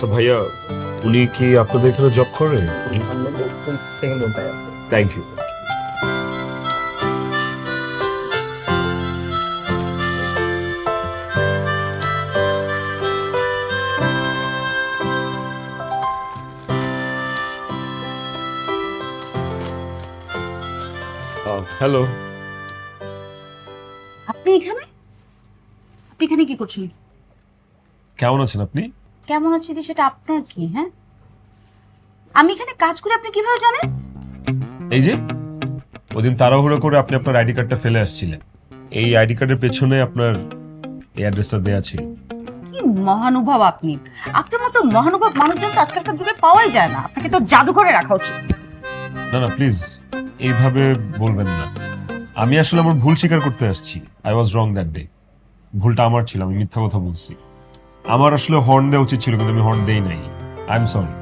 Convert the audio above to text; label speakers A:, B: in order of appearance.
A: আচ্ছা ভাইয়া, উনি কি আপনাদের এখানে জব করে? Thank you. হ্যালো।
B: আপনি এখানে কি করছেন?
A: কেমন আছেন আপনি?
B: কেমন আছি সেটা আপনার কি? হ্যাঁ, আমি এখানে কাজ করি, আপনি কিভাবে জানেন?
A: এই যে ওদিন তাড়াহুড়ো করে আপনি আপনার আইডি কার্ডটা ফেলে আসছিলেন, এই আইডি কার্ডের পেছনে আপনার এই অ্যাড্রেসটা দেয়া ছিল।
B: কি মহানুভব আপনি! আপনার মতো মহানুভব মানুষজন তো আজকালকার যুগে পাওয়াই যায় না। আপনাকে তো জাদুঘরে রাখা উচিত।
A: না না, প্লিজ এইভাবে বলবেন না। আমি আসলে আমার ভুল স্বীকার করতে আসছি। I was wrong that day. ভুলটা আমার ছিল, আমি মিথ্যা কথা বলছি। আমার আসলে হর্ন দেওয়া উচিত ছিল, কিন্তু আমি হর্ন দেই নাই। I am sorry.